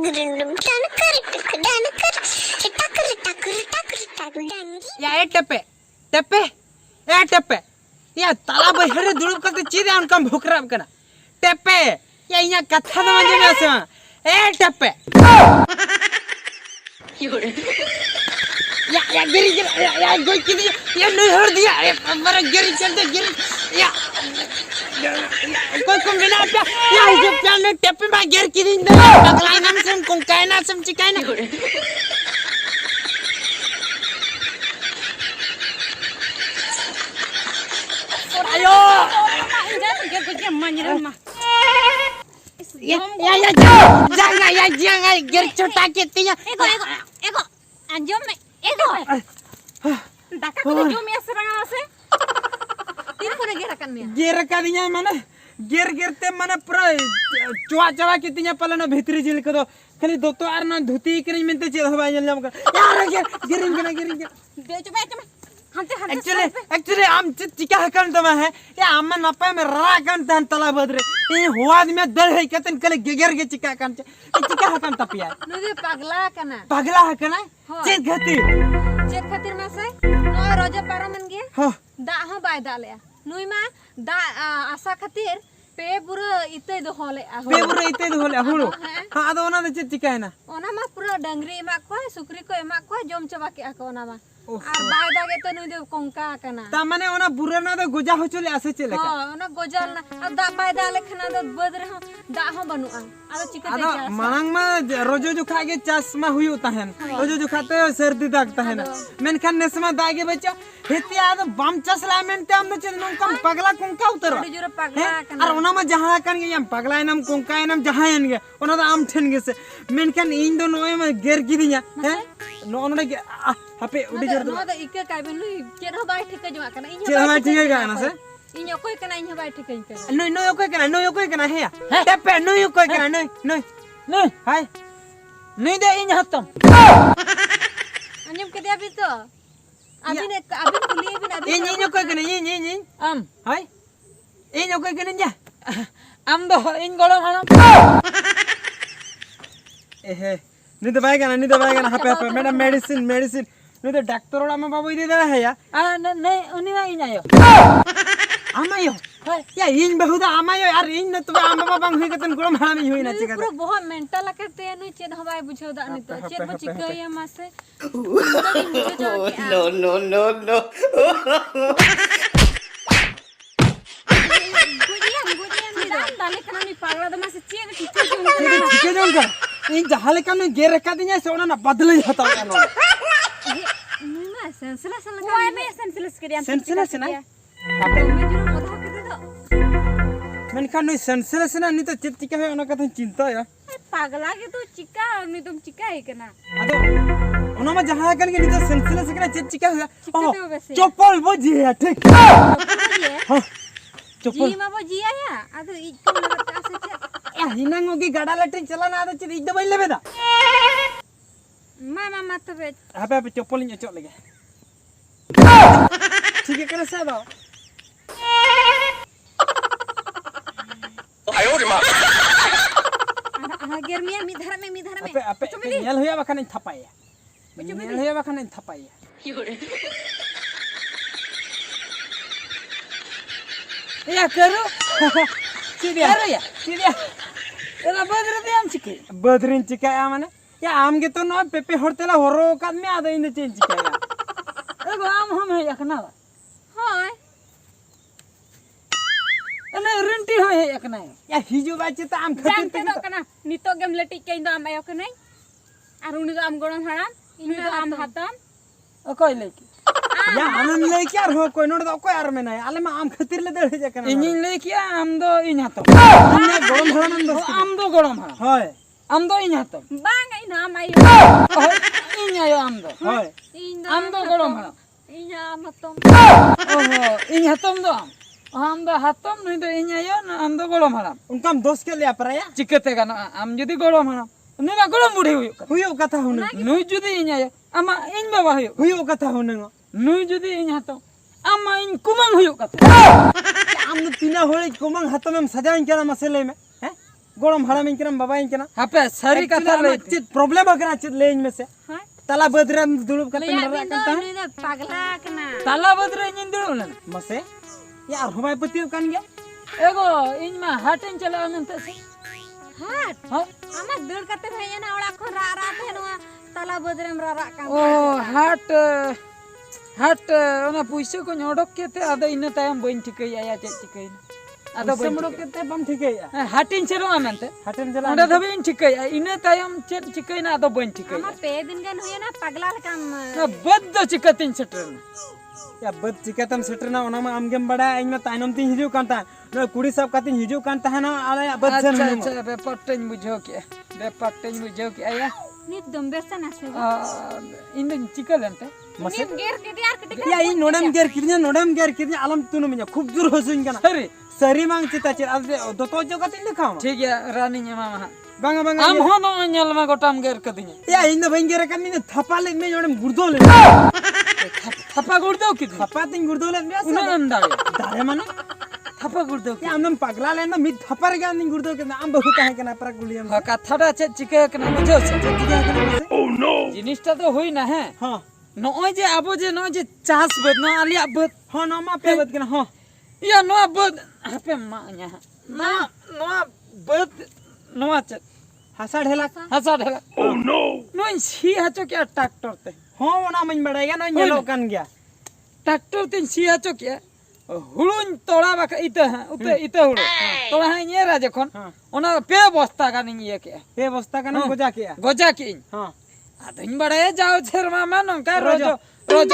Ya tepe ya tala bahar dulu kata ciri angkam bukrab kena tepe ya inya katha na manje me ase tepe ya giri ya goi kini ya no hor dia mara giri chante giri ya कोई कम बिना पे या इसे प्याने टेपे में गिर की दिन दे पगलाई नाम से कुंकाई ना सम चिकाई ना ayo jangan गिर छोटा कितनी ego anjom me ego daka ko jom ya serang ase tin ko ger kan me गिर का दिया माने गिरते माने पूरा चुआ कितनी पले ना भीतरी जिल को तो खाली दो तो आर ना धुती करी मिनते चेद हवा जल जाम कर यार गिरिंग दे चुप हंते एक्चुअली आम चिका हकन तमा है या आम नपा में रा कन तन तला बदरे ये हुआद में दल है कतन कले गिगर के चिका कन चिका हकन तपिया नुदे पगला हकना चेद खातिर में से नो रोजे पारो मन गे हां दा हो बाय दाले नुई मा दा आशा खातिर पे पूरा इते दो होले हुळु हां अदो ओना दे चिका है ना ओना मा पूरा डंगरी मा को सुकरी को मा को जम चबा के को ओना मा আর বাই দাগে তো নুই দে কোঙ্কা কানা তা মানে ওনা বুরা না তো গোজা हो चले आसे चले का हां ओना गोजल ना अब दा बाय दाले खना दो बदरे हो दा हो बनुआ आरो चिकते जा मांग मा रोजो जो खागे चश्मा हुई होता है रोजो जो खाते हो सर्दी दागता है ना मेन खान नेसमा दागे बच्चा हेती आद बम चसला मेन ते हम चल नु कम पगला कुंका उतर जोर पगला और ओना मा जहां कन गे हम पगला नम कुंका नम जहां एन गे ओना तो आम ठन गे से मेन खान इन दो नोय मा गेर गिदिया है नो ओना गे हापे उडी जोर नो द इके काबे नु चेर हो बाय ठीक जमा कना इन चेर हो ठीक गाना से इन कोई कना इन बाय ठीक कर नो कोई कना है टेपे नो कोई कना नो हाय नहीं दे इन हतम अंजम के दिया भी तो अभी कुली भी अभी इन कोई कना इन हाय इन कोई कना जा आम दो इन गोलो हाना एहे नहीं तो भाई गाना हापे मैडम मेडिसिन नहीं तो डॉक्टर वाला में बाबू दे दे है या नहीं उन्हीं में इन आयो आमायो या इन बहुदा आमायो यार इन न तो आम बाबा बंग हुई कतन गुरम हाना में हुई ना चिका पूरा बहुत मेंटल करते हैं नु चेद हवाई बुझो दा नहीं तो चेद बो चिका या मासे no गुजिया दाले कना नहीं पागला द मासे चेद ठीक जों का इन जहाले का ने गे रखा दिया से ओना बदले हता नो नुमा सेंसलेस लगा ओए में सेंसलेस करिया सेंसलेस ना आपे में जरूर मधा कर दे दो मन का नहीं सेंसलेस ना नहीं तो चित चिका है ओना कथा चिंता या पागला के तो चिका नहीं तुम चिका है कना अदो ओना में जहां कन के नहीं तो सेंसलेस कना चित चिका है चप्पल वो जी है ठीक हां चप्पल जी माबो जी आया अदो इको लगता से या हिनंगो की गाड़ा लटरी चलाना आदो चित इद बइले बेदा मामा मत बे हापे चप्पल इन चोक लगे ठीक है करे से दो ayo रे मां गर मिया मी धर में आपे नेल होया बखन थपाया नेल होया बखन थपाया या करो सीधे एला बदरिन चिकाया माने या आम के तो न पेपे हरतेला हरो काद में आदा इन चेंज चिकाया एगो आम हम है एकना हाय अने रिंटी हो है एकना या हिजो बाचे तो आम जानते दो कना नितो गेम लटी के इंदो आम आयो के नहीं आर उनी दो आम गणम हाड़ा इन दो आम हातम ओ कोई लेके या आनंद लेके यार हो कोई नोड दो कोई आर में नहीं आले में आम खातिर ले दे जकना इन लेके आम दो इन हातो इन गरम हाड़ा दो आम दो गरम हाड़ा हाय आम दो इन हातो बांग इन आम आयो इन आयो आम दो हाय आम दो गरम हाड़ा इन आम हातम ओहो इन हातम दो आम दो हातम नहीं तो इन आयो आम दो गरम हाड़ा उनका हम दोस्त के लिए अपराया चिकते गाना आम जदी गरम हाड़ा नहीं ना गरम बुढ़ी हुयो कथा हुन नुई जदी इन आयो आमा इन बाबा हुयो कथा हुन नुई जदी इन हातो आमा इन कुमंग हुयो कथा आम तीना होले कुमंग हातम सजाइन केना मसले में हैं गोड़म हाड़ा में करम बाबा इनकना हापे सारी कथा ले चेत प्रॉब्लम अगर चेत ले में से हां तला बदरे दुड़ब कते लया नरा बिन दो करता नुई दो पागला कना ताला बदरे इन दुड़ो लेना मसे यार हमाय पति कान गया एगो इन मा हाटेन चला नंते से हाट हां आमा दड़ कते हेना ओड़ा खन रा रा ते नवा तला बदरेम रा रा कान ओ हाट ओना पुइसे को ओडक केते आदो इन तायम बइन ठिकैया या चेत चिकैना आदो बइन समड़ो केते बम ठिकैया हाटिन चलो आमेंते हटन जला ओंडे धबे इन ठिकैया इन तायम चेत चिकैना आदो बइन आमा ठिकैया पे दिन गन होयना पागला लकाम ना बद्दो चिकतिन सेटरना या बद चिकतम सेटरना ओना मा आमगेम बड़ा इन ताइनम ती हिजु कांता न कुड़ी सब कातिन हिजु कांता है ना आले बद जन अच्छा बेपट्टेन बुझो के आया नित दम बेसन आसे इन चिकलंते नित गेर के दियार के या इ नोडम गेर किरnya आलम तुनु मिnya खूब जोर होसुन kana सरी सरी मांग चिता चिर आदे दोतो जो कातिन देखाम ठीक है रानी मा बांगा बांगा आम हो no ñel ma gotam ger kadinya या इन बंग गेर kan ni थपा ले में जोडम गुर्दो ले थपा गुड़ दो कि थपा तिन गुर्दो ले में उना अंदावे दारे माने थपा गुड़ दो या आमनम पगला ले ना मित थपर ga नि गुर्दो के आम बहुत है kana pra गुलियम हा कथाटा चे चिके कना बुझो से चिका kana मसे ओ नो जिनिसटा तो होई ना है हां नय जे आबो जे नय जे चास बद न आलिया बद हां ना मा पे बद kana हां या नो बद हपे मा nya नो बद नो चे हसा ढेला हसा ढेला ओ नो नो सी हचो क्या ट्रैक्टर ते हां ओना मन बड़ाएगा ना येलो कान गया ट्रैक्टर तीन सी हचो क्या हुळुन तोड़ा बाका इते है इते हुळु तोड़ा है येरा जखन ओना पे बस्ता का नहीं ये के पे बस्ता का ना गोजा की हां आदिन बड़े जाओ छेरमा मा नंका रोजो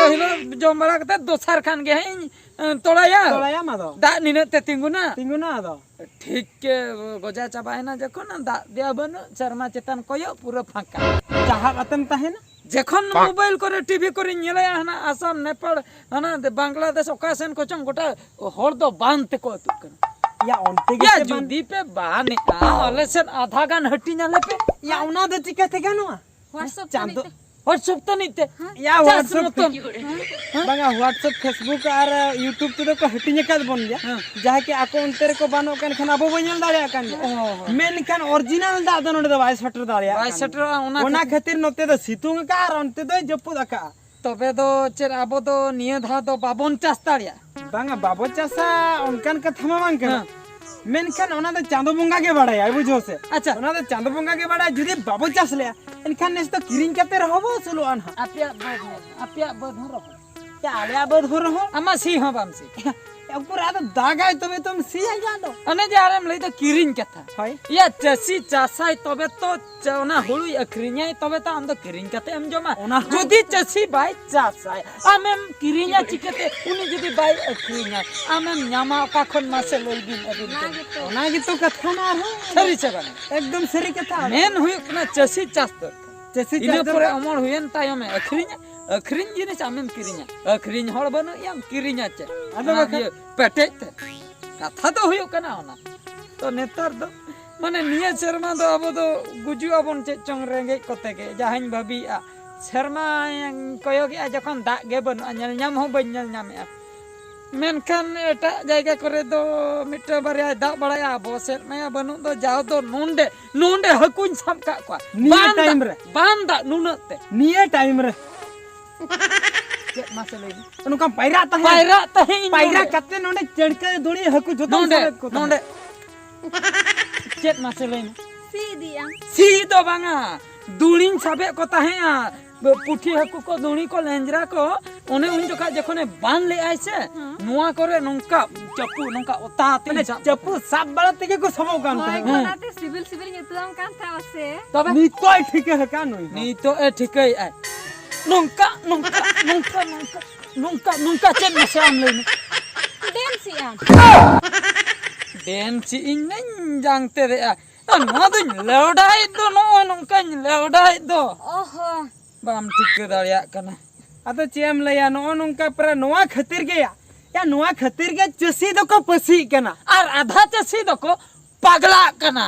हिलो जमबड़ा कते दोसर खान गे है तोड़ाया मा दो दा निने ते तिंगुना दो ठीक के गोजा चबाय ना जखन दा दिया बन शर्मा चेतन कोयो पूरा फांका चाहा अतम ताहे ना जखन मोबाइल करे टीवी करे नेला हना आसाम नेपाल हना बांग्लादेश ओकासेन कोचंग गोटा हर दो बांधते को तुकन या ओनते या के जुदी पे बाने ऑलेसन आधा गान हटी नाले पे या उना दे चिका थे गानो व्हाट्सएप चांदो व्हाट्सएप तो नहीं थे या व्हाट्सएप बांगा व्हाट्सएप फेसबुक और यूट्यूब तो को हटिने का बन गया जहा के अकाउंट तेरे को बानो कन खना बो बनिल दाड़िया कन मेन कन ओरिजिनल दा दो नोडे वाइस शटर दाड़िया वाइस शटर ओना खातिर नते दो सितुंग का और अंते दो जपु दका तबे दो चेर आबो दो निये धा दो बाबन चास्ताड़िया बांगा बाबो चासा उनकन का थमा मांग के मेनखान ओना दो चांदो बंगा के बड़ाया बुझो से अच्छा ओना दो चांदो बंगा के बड़ा जुदी बाबो चास ले इनखान नेस तो किरिंग कते रहबो सुलो अन आपिया बद रहो या आलिया बद हो रहो अमा सी हो बामसी पूरा तो दागाय तबे तुम सी आ जा दो अने जारम लई तो किरिंग कथा हाय या चसी चासाय तबे तो चौना हुळु अखरिन्याय तबे तो हम तो किरिंग कते हम जमा जुदी चसी बाय चासाय आमेम किरिन्या चिकते उनी जुदी बाय अखरिन्याय आमेम न्यामा का खन मासे लई बिन अबिन ओना की तो कथा ना हो सरी छबन एकदम सरी कथा मेन हुई कना चसी चास तो चसी इने परे अमर हुयन तायमे अखरिन जिनिस आमेम किरिन्या अखरिन हळ बनो याम किरिन्या चे आदो पेटे कथा तो हुयो कना ओना तो नेतर दो माने निया शर्मा दो अब दो गुजु अबन चे चंग रेंगे कते के जाहन भाबी आ शर्मा कयो के जखन दा गे बन अनल न्याम हो बन्यल न्यामे मेनखान एटा जायगा करे दो मिटे बारिया दा बड़ाया बसेर में बनु दो जाओ दो नोंडे हकुन साम का को बांदा नुनते निया टाइम रे के मासे लई उनका पैरा कते नोंडे चढ़के दुड़ी हकु जोतो नोंडे चेत मासे लई सी दिया सी दो बांगा दुड़िन साबे को ताहेया पुठी हकु को दुणी को लेंजरा को ओने उन जका जखने बांध ले आइसे नुआ करे नंका चप्पू नंका ओताते चप्पू सब बड़ा तके को सबो कान होय कोनाते सिविल नितुम कान था वसे तबे नी तो ठीक है का नोई नी तो ए ठीक है आ नंका चेन में से आम लेने डेंसी इन नहीं जानते रे आ नो दो लौडाई दो नो नंका लौडाई दो ओहो बाम ठीक दाड़िया कना अतो चेम लया नो नंका पर नोआ खातिर गया या नोआ खातिर के चसी दो को पसी कना और आधा चसी दो को पगला कना